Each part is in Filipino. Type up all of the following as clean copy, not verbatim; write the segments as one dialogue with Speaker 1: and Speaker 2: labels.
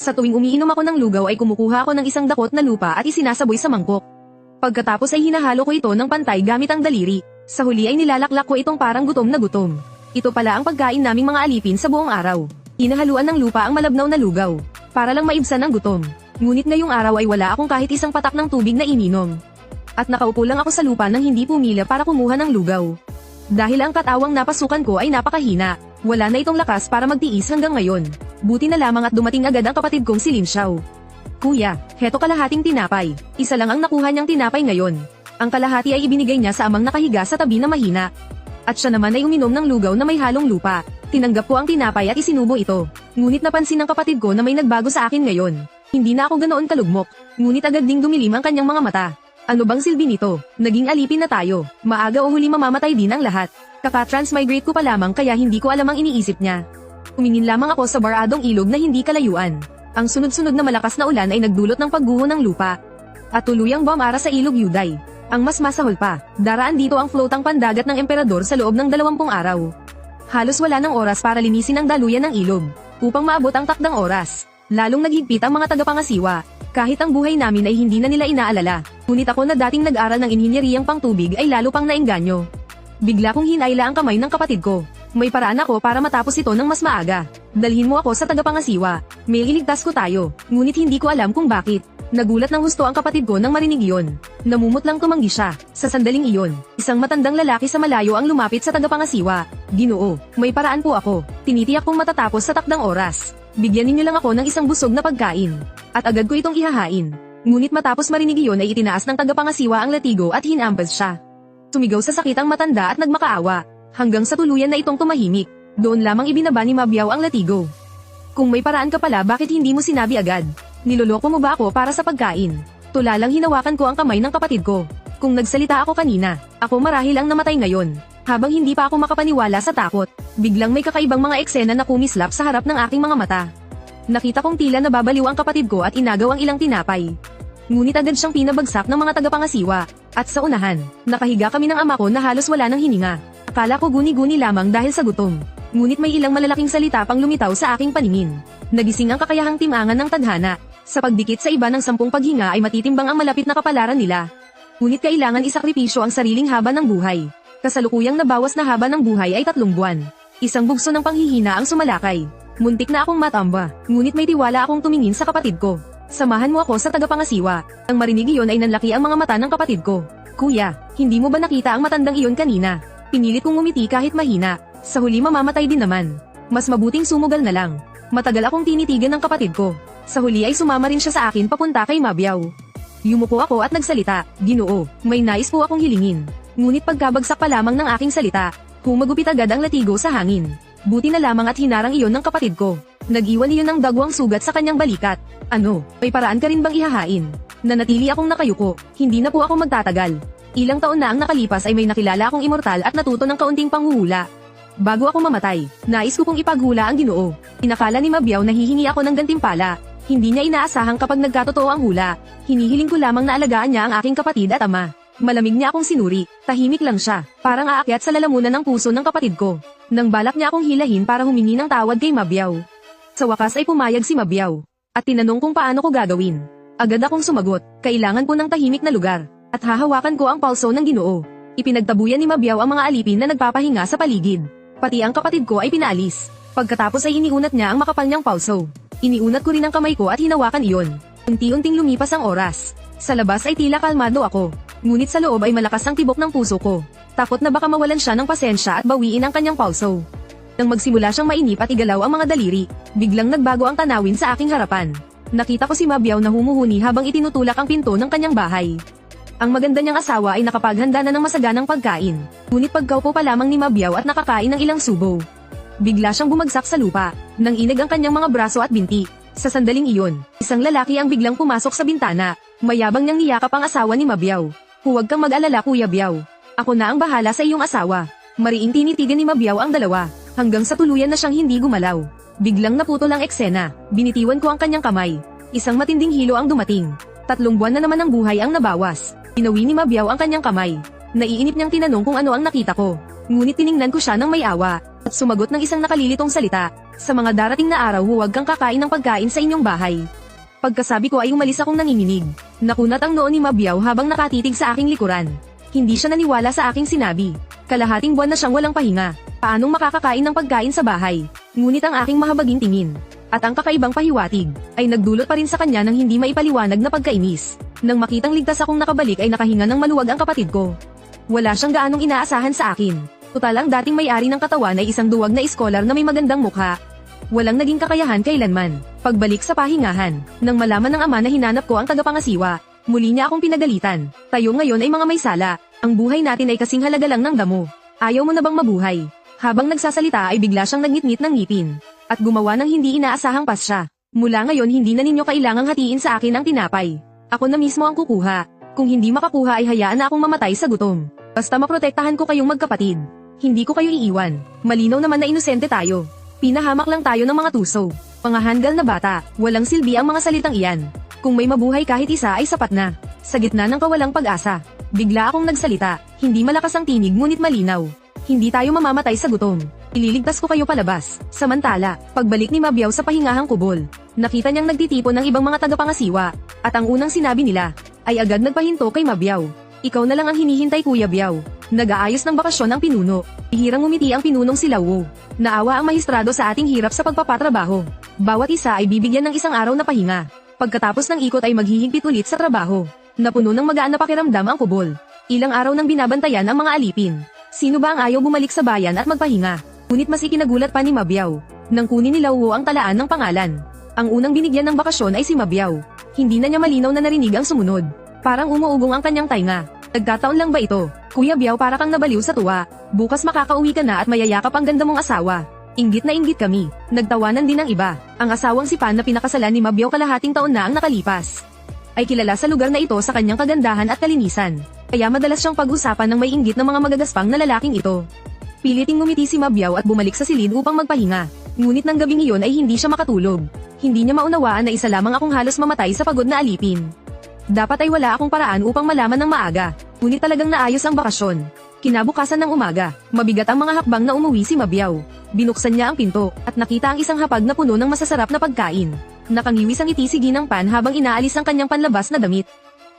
Speaker 1: Sa tuwing umiinom ako ng lugaw ay kumukuha ako ng isang dakot na lupa at isinasaboy sa mangkok. Pagkatapos ay hinahalo ko ito ng pantay gamit ang daliri. Sa huli ay nilalaklak ko itong parang gutom na gutom. Ito pala ang pagkain naming mga alipin sa buong araw. Inahaluan ng lupa ang malabnaw na lugaw, para lang maibsan ang gutom. Ngunit ngayong araw ay wala akong kahit isang patak ng tubig na ininom. At nakaupo lang ako sa lupa nang hindi pumila para kumuha ng lugaw. Dahil ang katawang napasukan ko ay napakahina, wala na itong lakas para magtiis hanggang ngayon. Buti na lamang at dumating agad ang kapatid kong si Lin Xiao. Kuya, heto kalahating tinapay. Isa lang ang nakuha niyang tinapay ngayon. Ang kalahati ay ibinigay niya sa amang nakahiga sa tabi na mahina. At siya naman ay uminom ng lugaw na may halong lupa. Tinanggap ko ang tinapay at isinubo ito. Ngunit napansin ng kapatid ko na may nagbago sa akin ngayon. Hindi na ako ganoon kalugmok, ngunit agad ding dumilim ang kanyang mga mata. Ano bang silbi nito? Naging alipin na tayo. Maaga o huli mamamatay din ang lahat. Kaka-transmigrate ko pa lamang kaya hindi ko alam ang iniisip niya. Tumingin lamang ako sa baradong ilog na hindi kalayuan. Ang sunod-sunod na malakas na ulan ay nagdulot ng pagguho ng lupa. At tuluyang bumara sa ilog Yuday. Ang mas masahol pa, daraan dito ang flotang pandagat ng emperador sa loob ng 20 araw. Halos wala ng oras para linisin ang daluyan ng ilog, upang maabot ang takdang oras. Lalong naghigpit ang mga tagapangasiwa. Kahit ang buhay namin ay hindi na nila inaalala, ngunit ako na dating nag-aral ng inhinyeriyang pangtubig ay lalo pang naengganyo. Bigla kong hinayla ang kamay ng kapatid ko. May paraan ako para matapos ito ng mas maaga. Dalhin mo ako sa tagapangasiwa. May iligtas ko tayo, ngunit hindi ko alam kung bakit. Nagulat ng husto ang kapatid ko nang marinig iyon. Namumutlang tumanggi siya. Sa sandaling iyon, isang matandang lalaki sa malayo ang lumapit sa tagapangasiwa. Ginoo, may paraan po ako. Tinitiyak kong matatapos sa takdang oras. Bigyan ninyo lang ako ng isang busog na pagkain. At agad ko itong ihahain. Ngunit matapos marinig iyon ay itinaas ng tagapangasiwa ang latigo at hinampas siya. Sumigaw sa sakit ang matanda at nagmakaawa. Hanggang sa tuluyan na itong tumahimik. Doon lamang ibinaba ni Mabiao ang latigo. Kung may paraan ka pala bakit hindi mo sinabi agad? Niloloko mo ba ako para sa pagkain? Tulalang hinawakan ko ang kamay ng kapatid ko. Kung nagsalita ako kanina, ako marahil ang namatay ngayon. Habang hindi pa ako makapaniwala sa takot, biglang may kakaibang mga eksena na kumislap sa harap ng aking mga mata. Nakita kong tila nababaliw ang kapatid ko at inagaw ang ilang tinapay. Ngunit agad siyang pinabagsak ng mga tagapangasiwa. At sa unahan, nakahiga kami ng ama ko na halos wala ng hininga. Akala ko guni-guni lamang dahil sa gutom. Ngunit may ilang malalaking salita pang lumitaw sa aking paningin. Nagising ang kakayahang timangan ng tadhana. Sa pagdikit sa iba ng 10 paghinga ay matitimbang ang malapit na kapalaran nila. Ngunit kailangan isakripisyo ang sariling haba ng buhay. Kasalukuyang nabawas na haba ng buhay ay 3 buwan. Isang bugso ng panghihina ang sumalakay. Muntik na akong matamba, ngunit may tiwala akong tumingin sa kapatid ko. Samahan mo ako sa tagapangasiwa. Ang marinig iyon ay nanlaki ang mga mata ng kapatid ko. Kuya, hindi mo ba nakita ang matandang iyon kanina? Pinilit kong ngumiti kahit mahina. Sa huli mamamatay din naman. Mas mabuting sumugal na lang. Matagal akong tinitigan ng kapatid ko. Sa huli ay sumama rin siya sa akin papunta kay Mabiao. Yumuko ako at nagsalita, Ginoo, may nais po akong hilingin. Ngunit pagkabagsak pa lamang ng aking salita, humagupit agad ang latigo sa hangin. Buti na lamang at hinarang iyon ng kapatid ko. Nag-iwan iyon ng dagwang sugat sa kanyang balikat. Ano, may paraan ka rin bang ihahain? Nanatili akong nakayuko, hindi na po ako magtatagal. Ilang taon na ang nakalipas ay may nakilala akong immortal at natuto ng kaunting panghuhula. Bago ako mamatay, nais ko pong ipaghula ang Ginoo. Inakala ni Mabiao na hihingi ako ng gantimpala. Hindi niya inaasahang kapag nagkatotoo ang hula. Hinihiling ko lamang na alagaan niya ang aking kapatid at ama. Malamig niya akong sinuri, tahimik lang siya, parang aakyat sa lalamunan ng puso ng kapatid ko. Nang balak niya akong hilahin para humingi ng tawad kay Mabiao. Sa wakas ay pumayag si Mabiao. At tinanong kung paano ko gagawin. Agad akong sumagot, kailangan po ng tahimik na lugar. At hahawakan ko ang palso ng Ginoo. Ipinagtabuyan ni Mabiao ang mga alipin na nagpapahinga sa paligid. Pati ang kapatid ko ay pinaalis. Pagkatapos ay iniunat niya ang makapal niyang palso. Iniunat ko rin ang kamay ko at hinawakan iyon. Unti-unting lumipas ang oras. Sa labas ay tila kalmado ako. Ngunit sa loob ay malakas ang tibok ng puso ko. Takot na baka mawalan siya ng pasensya at bawiin ang kanyang palso. Nang magsimula siyang mainip at igalaw ang mga daliri, biglang nagbago ang tanawin sa aking harapan. Nakita ko si Mabiao na humuhuni habang itinutulak ang pinto ng kanyang bahay. Ang maganda niyang asawa ay nakapaghanda na ng masaganang pagkain. Ngunit pagkaupo pa lamang ni Mabiao at nakakain ng ilang subo, bigla siyang bumagsak sa lupa, nang inag ang kanyang mga braso at binti. Sa sandaling iyon, isang lalaki ang biglang pumasok sa bintana. Mayabang niyang niyakap ang asawa ni Mabiao. Huwag kang mag-alala Kuya Biao. Ako na ang bahala sa iyong asawa. Mariing tinitigan ni Mabiao ang dalawa, hanggang sa tuluyan na siyang hindi gumalaw. Biglang naputol ang eksena, binitiwan ko ang kanyang kamay. Isang matinding hilo ang dumating. 3 buwan na naman ang buhay ang nabawas. Inawi ni Mabiao ang kanyang kamay. Naiinip niyang tinanong kung ano ang nakita ko. Ngunit tiningnan ko siya ng may awa, at sumagot ng isang nakalilitong salita, Sa mga darating na araw huwag kang kakain ng pagkain sa inyong bahay. Pagkasabi ko ay umalis akong nanginginig. Nakunat ang noo ni Mabiao habang nakatitig sa aking likuran. Hindi siya naniwala sa aking sinabi. Kalahating buwan na siyang walang pahinga. Paanong makakakain ng pagkain sa bahay? Ngunit ang aking mahabaging tingin at ang kakaibang pahiwatig ay nagdulot pa rin sa kanya ng hindi maipaliwanag na pagkainis. Nang makitang ligtas akong nakabalik ay nakahinga ng maluwag ang kapatid ko. Wala siyang gaanong inaasahan sa akin. Total ang dating may-ari ng katawan ay isang duwag na iskolar na may magandang mukha. Walang naging kakayahan kailanman. Pagbalik sa pahingahan, nang malaman ng ama na hinanap ko ang tagapangasiwa, muli niya akong pinagalitan. Tayo ngayon ay mga may sala. Ang buhay natin ay kasing halaga lang ng damo. Ayaw mo na bang mabuhay? Habang nagsasalita ay bigla siyang nagngit-ngit ng ngipin. At gumawa ng hindi inaasahang pasya. Mula ngayon hindi na ninyo kailangang hatiin sa akin ang tinapay. Ako na mismo ang kukuha. Kung hindi makakuha ay hayaan na akong mamatay sa gutom. Basta maprotektahan ko kayong magkapatid. Hindi ko kayo iiwan. Malinaw naman na inosente tayo. Pinahamak lang tayo ng mga tuso. Mga handgal na bata, walang silbi ang mga salitang iyan. Kung may mabuhay kahit isa ay sapat na. Sa gitna ng kawalang pag-asa, bigla akong nagsalita. Hindi malakas ang tinig ngunit malinaw. Hindi tayo mamamatay sa gutom. Ililigtas ko kayo palabas. Samantala, pagbalik ni Mabiao sa pahingahang kubol, nakita niyang nagtitipon ng ibang mga tagapangasiwa. At ang unang sinabi nila, ay agad nagpahinto kay Mabiao. Ikaw na lang ang hinihintay Kuya Biao. Nag-aayos ng bakasyon ang pinuno. Bihirang umiti ang pinunong si Lawo. Naawa ang mahistrado sa ating hirap sa pagpapatrabaho. Bawat isa ay bibigyan ng isang araw na pahinga. Pagkatapos ng ikot ay maghihigpit ulit sa trabaho. Napuno ng magaan na pakiramdam ang kubol. Ilang araw nang binabantayan ang mga alipin. Sino ba ang ayaw bumalik sa bayan at magpahinga? Ngunit mas ikinagulat pa ni Mabiao. Nang kunin ni Lawo ang talaan ng pangalan. Ang unang binigyan ng bakasyon ay si Mabiao. Hindi na niya malinaw na narinig ang sumunod. Parang umuugong ang kanyang tainga. Nagkataon lang ba ito? Kuya Biao para kang nabaliw sa tuwa. Bukas makakauwi ka na at mayayakap ang ganda mong asawa. Inggit na inggit kami. Nagtawanan din ang iba. Ang asawang si Pan na pinakasalan ni Mabiao kalahating taon na ang nakalipas. Ay kilala sa lugar na ito sa kanyang kagandahan at kalinisan. Kaya madalas siyang pag-usapan ng may inggit ng mga magagaspang na lalaking ito. Piliting ngumiti si Mabiao at bumalik sa silid upang magpahinga. Ngunit ng gabing iyon ay hindi siya makatulog. Hindi niya maunawaan na isa lamang akong halos mamatay sa pagod na alipin. Dapat ay wala akong paraan upang malaman ng maaga. Ngunit talagang naayos ang bakasyon. Kinabukasan ng umaga, mabigat ang mga hakbang na umuwi si Mabiao. Binuksan niya ang pinto, at nakita ang isang hapag na puno ng masasarap na pagkain. Nakangiwis ang itisigi ng Pan habang inaalis ang kanyang panlabas na damit.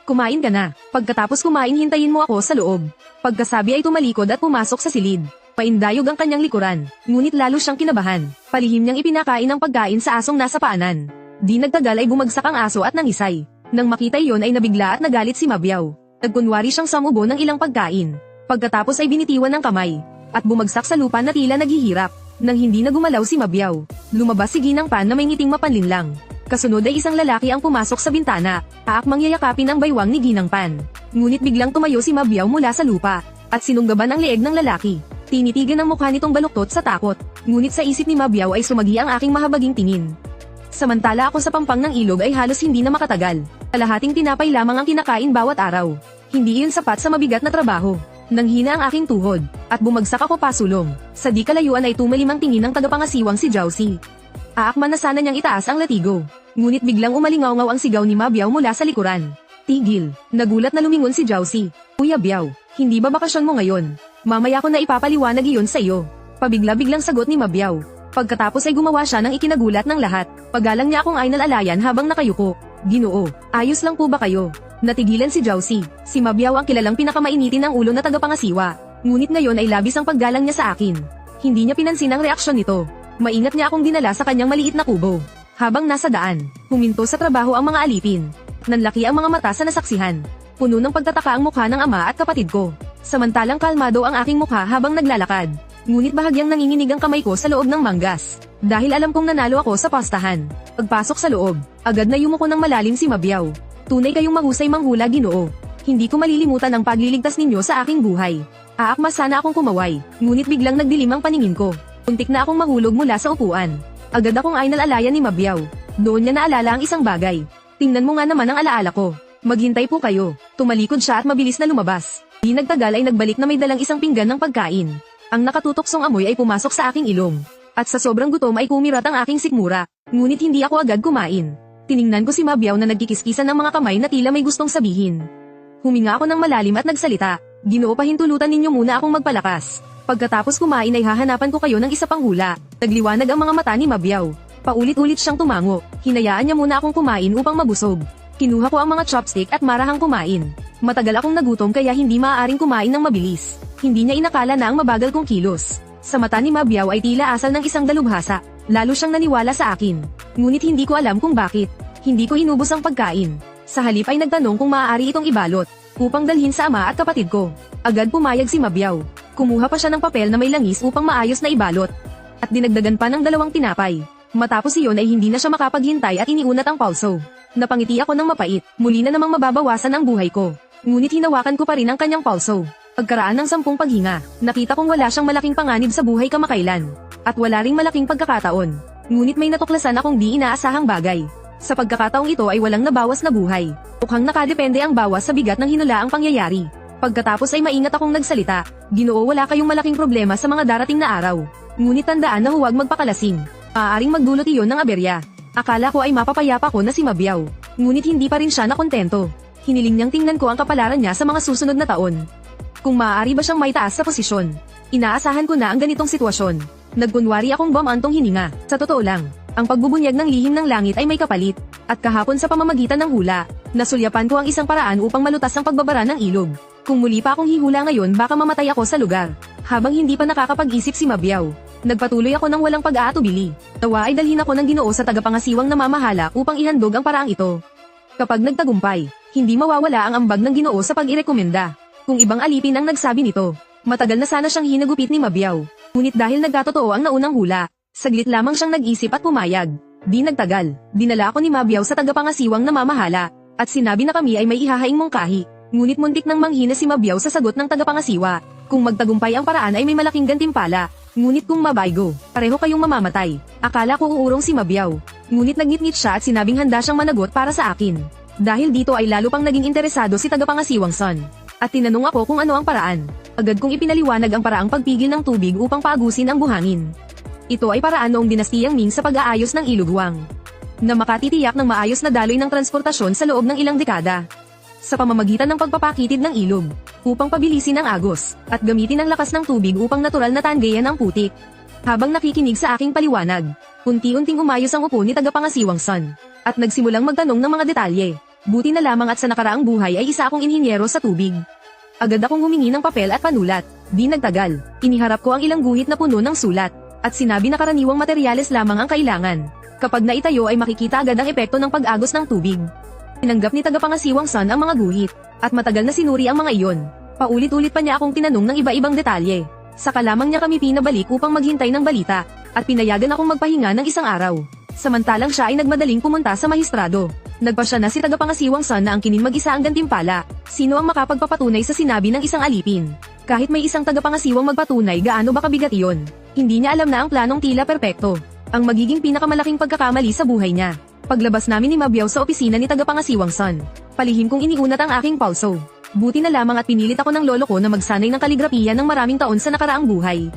Speaker 1: Kumain ka na. Pagkatapos kumain hintayin mo ako sa loob. Pagkasabi ay tumalikod at pumasok sa silid. Paindayog ang kanyang likuran, ngunit lalo siyang kinabahan. Palihim niyang ipinakain ang pagkain sa asong nasa paanan. Di nagtagal ay bumagsak ang aso at nangisay. Nang makita iyon ay nabigla at nagalit si Mabiao. Nagkunwari siyang samubo ng ilang pagkain. Pagkatapos ay binitiwan ng kamay. At bumagsak sa lupa na tila naghihirap. Nang hindi na gumalaw si Mabiao, lumabas si Ginang Pan na may ngiting mapanlinlang. Kasunod ay isang lalaki ang pumasok sa bintana. Aakmang yayakapin ang baywang ni Ginang Pan. Ngunit biglang tumayo si Mabiao mula sa lupa. At sinunggaban ang leeg ng lalaki. Tinitigan ang mukha nitong baluktot sa takot. Ngunit sa isip ni Mabiao ay sumagi ang aking mahabaging tingin. Samantala ako sa pampang ng ilog ay halos hindi na makatagal. Kalahating tinapay lamang ang kinakain bawat araw. Hindi iyon sapat sa mabigat na trabaho. Nanghina ang aking tuhod, at bumagsak ako pasulong. Sa di kalayuan ay tumalimang tingin ng tagapangasiwang si Jausi. Aakman na sana niyang itaas ang latigo. Ngunit biglang umalingaw-ngaw ang sigaw ni Mabiao mula sa likuran. Tigil. Nagulat na lumingon si Jausi. Kuya Biao, hindi ba bakasyon mo ngayon? Mamaya ko na ipapaliwanag iyon sa iyo. Pabigla-biglang sagot ni Mabiao. Pagkatapos ay gumawa siya ng ikinagulat ng lahat. Pagalang niya akong aynal-alayan habang nakayuko. Ginoo, ayos lang po ba kayo? Natigilan si Jausi. Si Mabiao ang kilalang pinakamainitin ng ulo na tagapangasiwa. Ngunit ngayon ay labis ang paggalang niya sa akin. Hindi niya pinansin ang reaksyon nito. Maingat niya akong dinala sa kanyang maliit na kubo. Habang nasa daan, huminto sa trabaho ang mga alipin. Nanlaki ang mga mata sa nasaksihan. Puno ng pagtataka ang mukha ng ama at kapatid ko. Samantalang kalmado ang aking mukha habang naglalakad. Ngunit bahagyang nanginginig ang kamay ko sa loob ng manggas. Dahil alam kong nanalo ako sa pastahan. Pagpasok sa loob, agad na yumuko ng malalim si Mabiao. Tunay kayong mahusay manghula, Ginoo. Hindi ko malilimutan ang pagliligtas ninyo sa aking buhay. Aakma sana akong kumaway, ngunit biglang nagdilim ang paningin ko. Untik na akong mahulog mula sa upuan. Agad akong aynal-alayan ni Mabiao. Doon niya naalala ang isang bagay. Tingnan mo nga naman ang alaala ko. Maghintay po kayo. Tumalikod siya at mabilis na lumabas. Di nagtagal ay nagbalik na may dalang isang pinggan ng pagkain. Ang nakatutoksong amoy ay pumasok sa aking ilong. At sa sobrang gutom ay kumirat ang aking sikmura. Ngunit hindi ako agad kumain. Tiningnan ko si Mabiao na nagkikiskisan ng mga kamay na tila may gustong sabihin. Huminga ako ng malalim at nagsalita. Ginoo, pahintulutan ninyo muna akong magpalakas. Pagkatapos kumain ay hahanapan ko kayo ng isa pang hula. Nagliwanag ang mga mata ni Mabiyaw. Paulit-ulit siyang tumango. Hinayaan niya muna akong kumain upang mabusog. Kinuha ko ang mga chopstick at marahang kumain. Matagal akong nagutom kaya hindi maaaring kumain ng mabilis. Hindi niya inakala na ang mabagal kong kilos. Sa mata ni Mabiyaw ay tila asal ng isang dalubhasa. Lalo siyang naniwala sa akin. Ngunit hindi ko alam kung bakit. Hindi ko inubos ang pagkain. Sa halip ay nagtanong kung maaari itong ibalot, upang dalhin sa ama at kapatid ko. Agad pumayag si Mabiyaw. Kumuha pa siya ng papel na may langis upang maayos na ibalot. At dinagdagan pa ng 2 tinapay. Matapos iyon ay hindi na siya makapaghintay at iniunat ang pulso. Napangiti ako ng mapait, muli na namang mababawasan ang buhay ko. Ngunit hinawakan ko pa rin ang kanyang pulso. Pagkaraan ng 10 paghinga, nakita kong wala siyang malaking panganib sa buhay kamakailan. At wala ring malaking pagkakataon. Ngunit may natuklasan akong di inaasahang bagay. Sa pagkakataong ito ay walang nabawas na buhay. Mukhang nakadepende ang bawas sa bigat ng hinulaang pangyayari. Pagkatapos ay maingat akong nagsalita, Ginoo, wala kayong malaking problema sa mga darating na araw. Ngunit tandaan na huwag magpakalasing. Maaaring magdulot iyon ng aberya. Akala ko ay mapapayapa ko na si Mabiyaw. Ngunit hindi pa rin siya nakontento. Hiniling niyang tingnan ko ang kapalaran niya sa mga susunod na taon. Kung maaari ba siyang maitaas sa posisyon. Inaasahan ko na ang ganitong sitwasyon. Nagkunwari akong bumantong hininga. Sa totoo lang, ang pagbubunyag ng lihim ng langit ay may kapalit. At kahapon sa pamamagitan ng hula, nasulyapan ko ang isang paraan upang malutas ang pagbabara ng ilog. Kung muli pa akong hihula ngayon baka mamatay ako sa lugar. Habang hindi pa nakakapag-isip si Mabiyaw, nagpatuloy ako ng walang pag-aatubili. Nawa ay dalhin ako ng Ginoo sa tagapangasiwang namamahala upang ihandog ang paraang ito. Kapag nagtagumpay, hindi mawawala ang ambag ng Ginoo sa pag-irekomenda. Kung ibang alipin ang nagsabi nito, matagal na sana siyang hinagupit ni Mabiyaw. Ngunit dahil nagkatotoo ang naunang hula, saglit lamang siyang nag-isip at pumayag. Di nagtagal, dinala ako ni Mabiyaw sa tagapangasiwang namamahala, at sinabi na kami ay may ihahaing mungkahi. Ngunit muntik nang manghina si Mabiyaw sa sagot ng tagapangasiwa. Kung magtagumpay ang paraan ay may malaking gantimpala. Ngunit kung mabaygo, pareho kayong mamamatay. Akala ko uurong si Mabiyaw. Ngunit nagngit-ngit siya at sinabing handa siyang managot para sa akin. Dahil dito ay lalo pang naging interesado si tagapangasiwang Son. At tinanong ako kung ano ang paraan. Agad kong ipinaliwanag ang paraang pagpigil ng tubig upang paagusin ang buhangin. Ito ay paraan noong dinastiyang Ming sa pag-aayos ng ilugwang. Na makatitiyak ng maayos na daloy ng transportasyon sa loob ng ilang dekada. Sa pamamagitan ng pagpapakitid ng ilog, upang pabilisin ang agos, at gamitin ang lakas ng tubig upang natural na tanggayan ang putik. Habang nakikinig sa aking paliwanag, unti-unting umayos ang upo ni tagapangasiwang Son, at nagsimulang magtanong ng mga detalye. Buti na lamang at sa nakaraang buhay ay isa akong inhinyero sa tubig. Agad akong humingi ng papel at panulat. Di nagtagal, iniharap ko ang ilang guhit na puno ng sulat, at sinabi na karaniwang materyales lamang ang kailangan. Kapag naitayo ay makikita agad ang epekto ng pag-agos ng tubig. Tinanggap ni tagapangasiwang Son ang mga guhit, at matagal na sinuri ang mga iyon. Paulit-ulit pa niya akong tinanong ng iba-ibang detalye. Saka lamang niya kami pinabalik upang maghintay ng balita, at pinayagan akong magpahinga ng isang araw. Samantalang siya ay nagmadaling pumunta sa mahistrado. Nagpasya na si tagapangasiwang Son na ang kinin mag-isa ang gantimpala. Sino ang makapagpapatunay sa sinabi ng isang alipin? Kahit may isang tagapangasiwang magpatunay gaano ba kabigat iyon, hindi niya alam na ang planong tila perpekto. Ang magiging pinakamalaking pagkakamali sa buhay niya. Paglabas namin ni Mabiyaw sa opisina ni tagapangasiwang Son, palihim kong iniunat ang aking pulso. Buti na lamang at pinilit ako ng lolo ko na magsanay ng kaligrapiya ng maraming taon sa nakaraang buhay.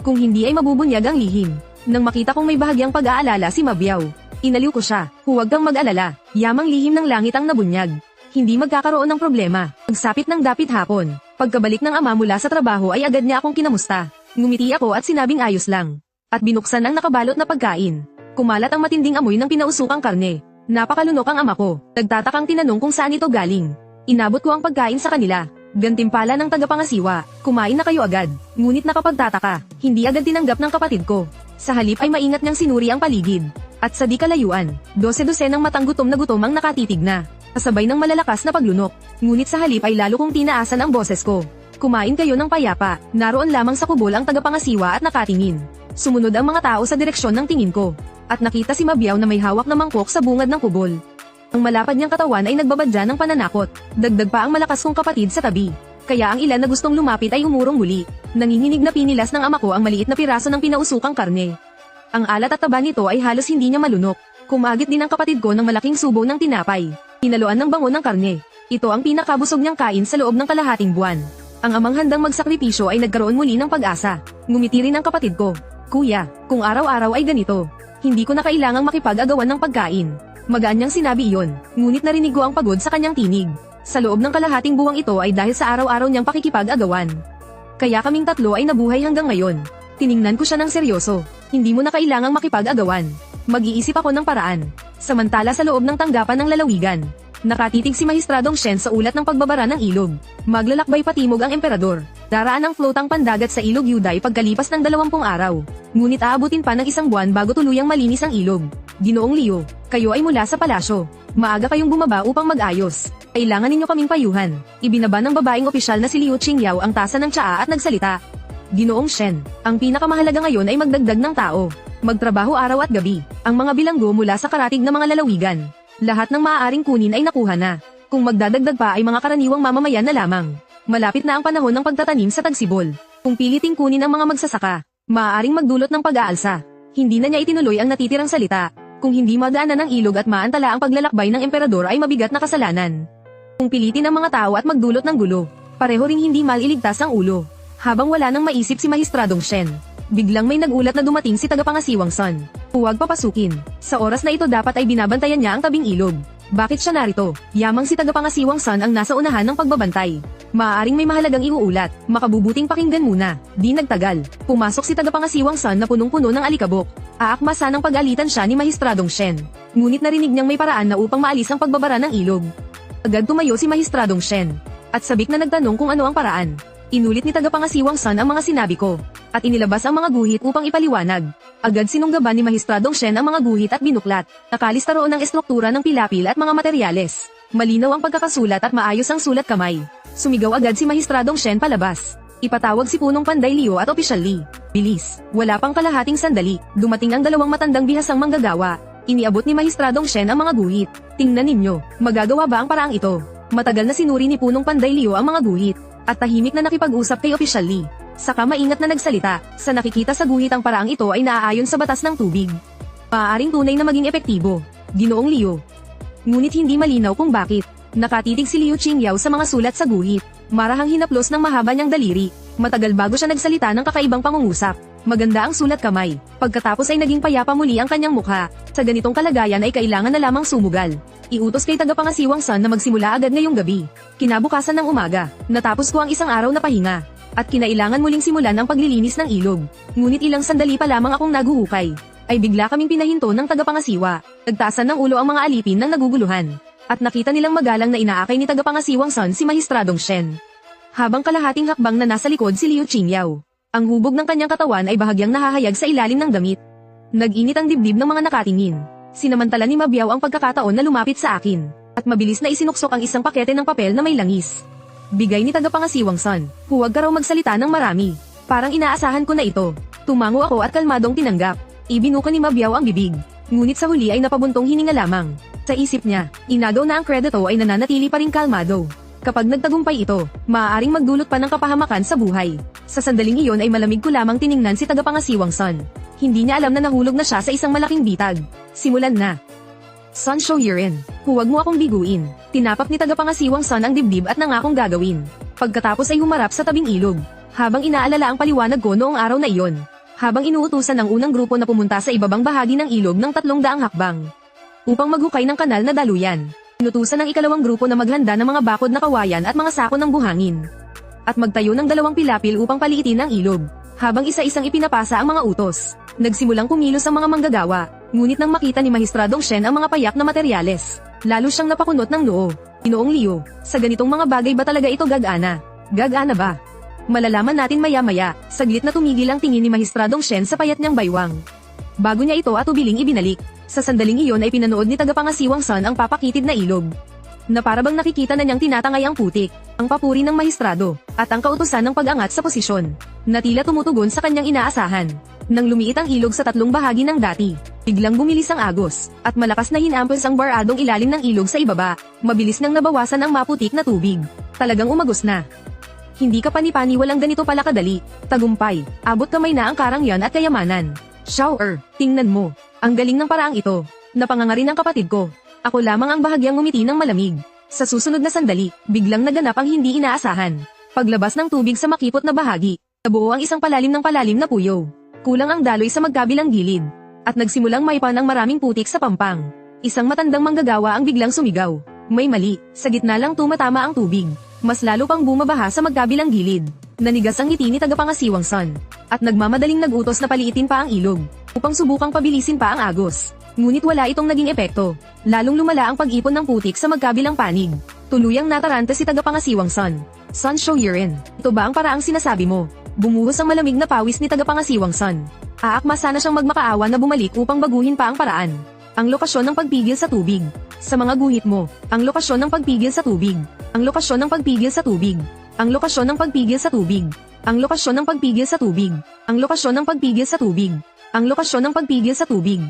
Speaker 1: Kung hindi ay mabubunyag ang lihim. Nang makita kong may bahagyang pag-aalala si Mabiyaw, inaliw ko siya. Huwag kang mag-alala, yamang lihim ng langit ang nabunyag. Hindi magkakaroon ng problema. Pagsapit ng dapit hapon, pagkabalik ng ama mula sa trabaho ay agad niya akong kinamusta. Ngumiti ako at sinabing ayos lang. At binuksan ang nakabalot na pagkain. Kumalat ang matinding amoy ng pinausukang karne. Napakalunok ang ama ko. Nagtatakang tinanong kung saan ito galing. Inabot ko ang pagkain sa kanila. Gantimpala ng tagapangasiwa. Kumain na kayo agad. Ngunit nakapagtataka, hindi agad tinanggap ng kapatid ko. Sa halip ay maingat niyang sinuri ang paligid. At sa di kalayuan, 12-12 ng matang gutom na gutom ang nakatitig na. Kasabay ng malalakas na paglunok. Ngunit sa halip ay lalo kong tinaasan ang boses ko. Kumain kayo ng payapa. Naroon lamang sa kubol ang tagapangasiwa at nakatingin. Sumunod ang mga tao sa direksyon ng tingin ko. At nakita si Mabiyaw na may hawak na mangkok sa bungad ng kubol. Ang malapad niyang katawan ay nagbabadya ng pananakot. Dagdag pa ang malakas kong kapatid sa tabi. Kaya ang ilan na gustong lumapit ay umurong muli. Nanginginig na pinilas ng ama ko ang maliit na piraso ng pinausukang karne. Ang alat at taba nito ay halos hindi niya malunok. Kumagit din ang kapatid ko ng malaking subo ng tinapay. Hinaluan ng bango ng karne. Ito ang pinakabusog niyang kain sa loob ng kalahating buwan. Ang amang handang magsakripisyo ay nagkaroon muli ng pag-asa. Ngumiti rin ang kapatid ko. Kuya, kung araw-araw ay ganito, hindi ko na kailangang makipag-agawan ng pagkain. Magaan niyang sinabi iyon, ngunit narinig ko ang pagod sa kanyang tinig. Sa loob ng kalahating buwang ito ay dahil sa araw-araw niyang pakikipag-agawan. Kaya kaming tatlo ay nabuhay hanggang ngayon. Tiningnan ko siya ng seryoso. Hindi mo na kailangang makipag-agawan. Mag-iisip ako ng paraan. Samantala sa loob ng tanggapan ng lalawigan, nakatitig si Mahistradong Shen sa ulat ng pagbabara ng ilog. Maglalakbay patimog ang emperador. Daraan ang flotang pandagat sa ilog Yuday pagkalipas ng 20 araw. Ngunit aabutin pa ng 1 buwan bago tuluyang malinis ang ilog. Ginoong Leo, kayo ay mula sa palasyo. Maaga kayong bumaba upang mag-ayos. Kailangan ninyo kaming payuhan. Ibinaba ng babaeng opisyal na si Liu Qingyao ang tasa ng tsaa at nagsalita. Ginoong Shen, ang pinakamahalaga ngayon ay magdagdag ng tao. Magtrabaho araw at gabi. Ang mga bilanggo mula sa karatig na mga lalawigan. Lahat ng maaaring kunin ay nakuha na. Kung magdadagdag pa ay mga karaniwang mamamayan na lamang. Malapit na ang panahon ng pagtatanim sa tagsibol. Kung piliting kunin ang mga magsasaka, maaaring magdulot ng pag-aalsa. Hindi na niya itinuloy ang natitirang salita. Kung hindi madaanan ng ilog at maantala ang paglalakbay ng emperador ay mabigat na kasalanan. Kung pilitin ang mga tao at magdulot ng gulo, pareho ring hindi maliligtas ang ulo. Habang wala nang maisip si Mahistradong Shen, biglang may nagulat na dumating si tagapangasiwang Sun. Huwag papasukin. Sa oras na ito dapat ay binabantayan niya ang tabing ilog. Bakit siya narito? Yamang si tagapangasiwang Sun ang nasa unahan ng pagbabantay. Maaaring may mahalagang iuulat. Makabubuting pakinggan muna. Di nagtagal. Pumasok si tagapangasiwang Sun na punong-puno ng alikabok. Aakma sanang pag-alitan siya ni Mahistradong Shen. Ngunit narinig niyang may paraan na upang maalis ang pagbabara ng ilog. Agad tumayo si Mahistradong Shen. At sabik na nagtanong kung ano ang paraan. Inulit ni tagapangasiwang Sun ang mga sinabi ko. At inilabas ang mga guhit upang ipaliwanag. Agad sinunggaban ni Mahistradong Shen ang mga guhit at binuklat. Nakalista roon ang estruktura ng pilapil at mga materyales. Malinaw ang pagkakasulat at maayos ang sulat kamay. Sumigaw agad si Mahistradong Shen palabas. Ipatawag si Punong Panday Leo at Opisyal Li. Bilis. Wala pang kalahating sandali. Dumating ang 2 matandang bihasang manggagawa. Iniabot ni Mahistradong Shen ang mga guhit. Tingnan ninyo. Magagawa ba ang paraang ito? Matagal na sinuri ni Punong Panday Leo ang mga guhit. At tahimik na nakipag-usap kay Opisyal Li. Saka maingat na nagsalita, sa nakikita sa guhit ang paraang ito ay naaayon sa batas ng tubig. Maaaring tunay na maging epektibo. Ginoong Leo. Ngunit hindi malinaw kung bakit. Nakatitig si Liu Qingyao sa mga sulat sa guhit. Marahang hinaplos ng mahaba niyang daliri. Matagal bago siya nagsalita ng kakaibang pangungusap. Maganda ang sulat kamay. Pagkatapos ay naging payapa muli ang kanyang mukha. Sa ganitong kalagayan ay kailangan na lamang sumugal. Iutos kay tagapangasiwang Sun na magsimula agad ngayong gabi. Kinabukasan ng umaga, natapos ko ang 1 araw na pahinga. At kinailangan muling simulan ang paglilinis ng ilog. Ngunit ilang sandali pa lamang akong naguhukay. Ay bigla kaming pinahinto ng tagapangasiwa. Nagtaasan ng ulo ang mga alipin ng naguguluhan. At nakita nilang magalang na inaakay ni tagapangasiwang Sun si Mahistradong Shen. Habang kalahating hakbang na nasa likod si Liu Qingyao. Ang hubog ng kanyang katawan ay bahagyang nahahayag sa ilalim ng damit. Nag-init ang dibdib ng mga nakatingin. Sinamantala ni Mabiao ang pagkakataon na lumapit sa akin. At mabilis na isinuksok ang isang pakete ng papel na may langis. Bigay ni tagapangasiwang Sun. Huwag ka raw magsalita ng marami. Parang inaasahan ko na ito. Tumango ako at kalmadong tinanggap. Ibinuka ni Mabiao ang bibig. Ngunit sa huli ay napabuntong hininga lamang. Sa isip niya, inagaw na ang kredito ay nananatili pa ring kalmado. Kapag nagtagumpay ito, maaaring magdulot pa ng kapahamakan sa buhay. Sa sandaling iyon ay malamig ko lamang tiningnan si tagapangasiwang Sun. Hindi niya alam na nahulog na siya sa isang malaking bitag. Simulan na. Sun Shoyirin, huwag mo akong biguin. Tinapak ni tagapangasiwang Sun ang dibdib at nangakong gagawin. Pagkatapos ay humarap sa tabing ilog. Habang inaalala ang paliwanag ko noong araw na iyon. Habang inuutusan ng unang grupo na pumunta sa ibabang bahagi ng ilog ng 300 hakbang. Upang maghukay ng kanal na daluyan. Inutusan ng ikalawang grupo na maghanda ng mga bakod na kawayan at mga sako ng buhangin. At magtayo ng 2 pilapil upang paliitin ang ilog. Habang isa-isang ipinapasa ang mga utos. Nagsimulang kumilos ang mga manggagawa. Ngunit nang makita ni Mahistradong Shen ang mga payak na materyales, lalo siyang napakunot ng noo. Ginoong Leo, sa ganitong mga bagay ba talaga ito gagana? Gagana ba? Malalaman natin maya-maya. Saglit na tumigil ang tingin ni Mahistradong Shen sa payat niyang baywang. Bago niya ito atubiling ibinalik. Sa sandaling iyon ay pinanood ni tagapangasiwang Sun ang papakitid na ilog. Na parabang nakikita na niyang tinatangay ang putik, ang papuri ng mahistrado, at ang kautusan ng pag-angat sa posisyon. Na tila tumutugon sa kanyang inaasahan. Nang lumiit ang ilog sa 3 bahagi ng dati, biglang bumilis ang agos, at malakas na hinampos ang baradong ilalim ng ilog sa ibaba. Mabilis nang nabawasan ang maputik na tubig. Talagang umagos na. Hindi ka pani-pani, walang ganito pala kadali. Tagumpay, abot kamay na ang karangyan at kayamanan. Shower, tingnan mo. Ang galing ng paraang ito. Napangangarin ng kapatid ko. Ako lamang ang bahagyang ngumiti ng malamig. Sa susunod na sandali, biglang naganap ang hindi inaasahan. Paglabas ng tubig sa makipot na bahagi, nabuo ang isang palalim na puyo. Kulang ang daloy sa magkabilang gilid. At nagsimulang maipan ang maraming putik sa pampang. Isang matandang manggagawa ang biglang sumigaw. May mali, sa gitna lang tumatama ang tubig. Mas lalo pang bumabaha sa magkabilang gilid. Nanigas ang ngiti ni tagapangasiwang Sun. At nagmamadaling nagutos na paliitin pa ang ilog, upang subukang pabilisin pa ang agos. Ngunit wala itong naging epekto. Lalong lumala ang pag-ipon ng putik sa magkabilang panig. Tuluyang nataranta si tagapangasiwang Sun. Sun Shoryuren, ito ba ang paraang sinasabi mo? Bumuhos ang malamig na pawis ni tagapangasiwang Sun. Aakma sana siyang magmakaawa na bumalik upang baguhin pa ang paraan. Ang lokasyon ng pagpigil sa tubig. Sa mga guhit mo, ang lokasyon ng pagpigil sa tubig. Ang lokasyon ng pagpigil sa tubig. Ang lokasyon ng pagpigil sa tubig. Ang lokasyon ng pagpigil sa tubig. Ang lokasyon ng pagpigil sa tubig. Ang lokasyon ng pagpigil sa tubig.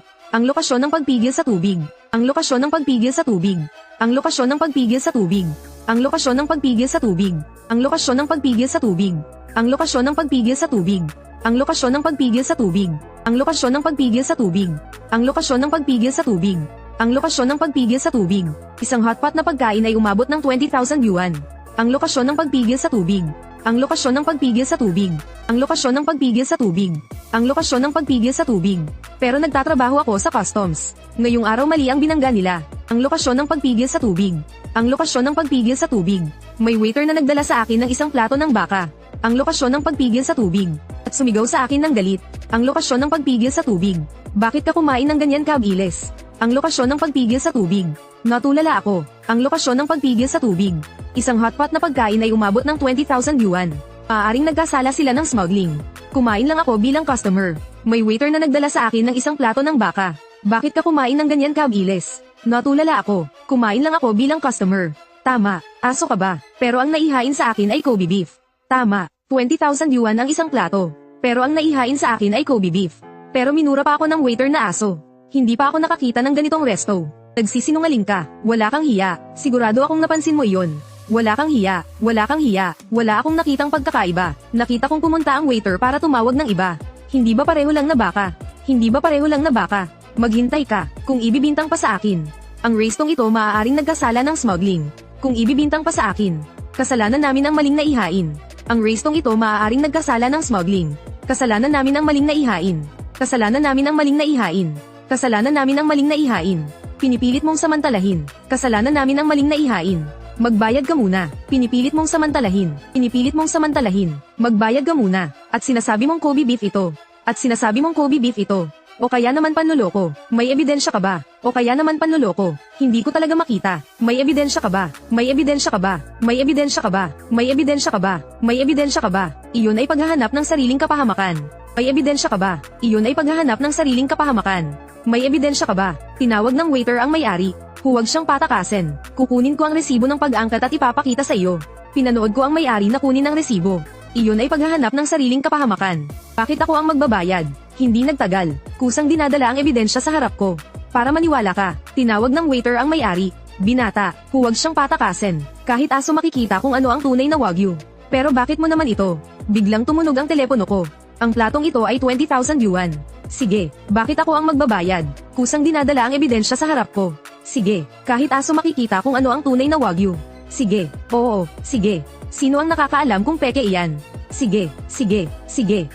Speaker 1: Ang lokasyon ng pagpigil sa tubig. Ang lokasyon ng pagpigil sa tubig. Ang lokasyon ng pagpigil sa tubig. Ang lokasyon ng pagpigil sa tubig. Ang lokasyon ng pagpigil sa tubig. Ang lokasyon ng pagpigil sa tubig. Ang lokasyon ng pagpigil sa tubig. Ang lokasyon ng pagpigil sa tubig. Ang lokasyon ng pagpigil sa tubig. Ang lokasyon ng pagpigil sa tubig. Isang hotpot na pagkain ay umabot ng 20,000 yuan. Ang lokasyon ng pagpigil sa tubig. Ang lokasyon ng pagpigil sa tubig. Ang lokasyon ng pagpigil sa tubig. Ang lokasyon ng pagpigil sa tubig. Pero nagtatrabaho ako sa customs. Ngayong araw mali ang binangga nila. Ang lokasyon ng pagpigil sa tubig. Ang lokasyon ng pagpigil sa tubig. May waiter na nagdala sa akin ng isang plato ng baka. Ang lokasyon ng pagpigil sa tubig. At sumigaw sa akin ng galit. Ang lokasyon ng pagpigil sa tubig. Bakit ka kumain ng ganyan kabilis? Ang lokasyon ng pagpigil sa tubig. Natulala ako. Ang lokasyon ng pagpigil sa tubig. Isang hotpot na pagkain ay umabot ng 20,000 yuan. Maaaring nagkasala sila ng smuggling. Kumain lang ako bilang customer. May waiter na nagdala sa akin ng isang plato ng baka. Bakit ka kumain ng ganyan kabilis? Natulala ako. Kumain lang ako bilang customer. Tama, aso ka ba? Pero ang naihain sa akin ay Kobe beef. Tama, 20,000 yuan ang isang plato. Pero ang naihain sa akin ay Kobe beef. Pero minura pa ako ng waiter na aso. Hindi pa ako nakakita ng ganitong resto. Nagsisinungaling ka, wala kang hiya. Sigurado akong napansin mo iyon. Wala kang hiya, wala kang hiya. Wala akong nakitang pagkakaiba. Nakita kong pumunta ang waiter para tumawag ng iba. Hindi ba pareho lang na baka? Hindi ba pareho lang na baka? Maghintay ka, kung ibibintang pa sa akin. Ang racetong ito maaaring nagkasala ng smuggling. Kung ibibintang pa sa akin, kasalanan namin ang maling naihain. Ang racetong ito maaaring nagkasala ng smuggling. Kasalanan namin ang maling naihain. Kasalanan namin ang maling naihain. Kasalanan namin ang maling naihain. Pinipilit mong samantalahin. Kasalanan namin ang maling naihain. Magbayad ka muna. Pinipilit mong samantalahin. Pinipilit mong samantalahin. Magbayad ka muna. At sinasabi mong Kobe beef ito. At sinasabi mong Kobe beef ito. O kaya naman panloloko. May ebidensya ka ba? O kaya naman panloloko. Hindi ko talaga makita. May ebidensya ka ba? May ebidensya ka ba? May ebidensya ka ba? May ebidensya ka ba? May ebidensya ka ba? Iyon ay paghahanap ng sariling kapahamakan. May ebidensya ka ba? Iyon ay paghahanap ng sariling kapahamakan. May ebidensya ka ba? Tinawag ng waiter ang may-ari. Huwag siyang patakasin. Kukunin ko ang resibo ng pag-angkat at ipapakita sa iyo. Pinanood ko ang may-ari na kunin ang resibo. Iyon ay paghahanap ng sariling kapahamakan. Bakit ako ang magbabayad? Hindi nagtagal. Kusang dinadala ang ebidensya sa harap ko. Para maniwala ka, tinawag ng waiter ang may-ari. Binata, huwag siyang patakasin. Kahit aso makikita kung ano ang tunay na wagyu. Pero bakit mo naman ito? Biglang tumunog ang telepono ko. Ang platong ito ay 20,000 yuan. Sige, bakit ako ang magbabayad? Kusang dinadala ang ebidensya sa harap ko. Sige, kahit aso makikita kung ano ang tunay na wagyu. Sige, oo, sige. Sino ang nakakaalam kung peke iyan? Sige, sige, sige.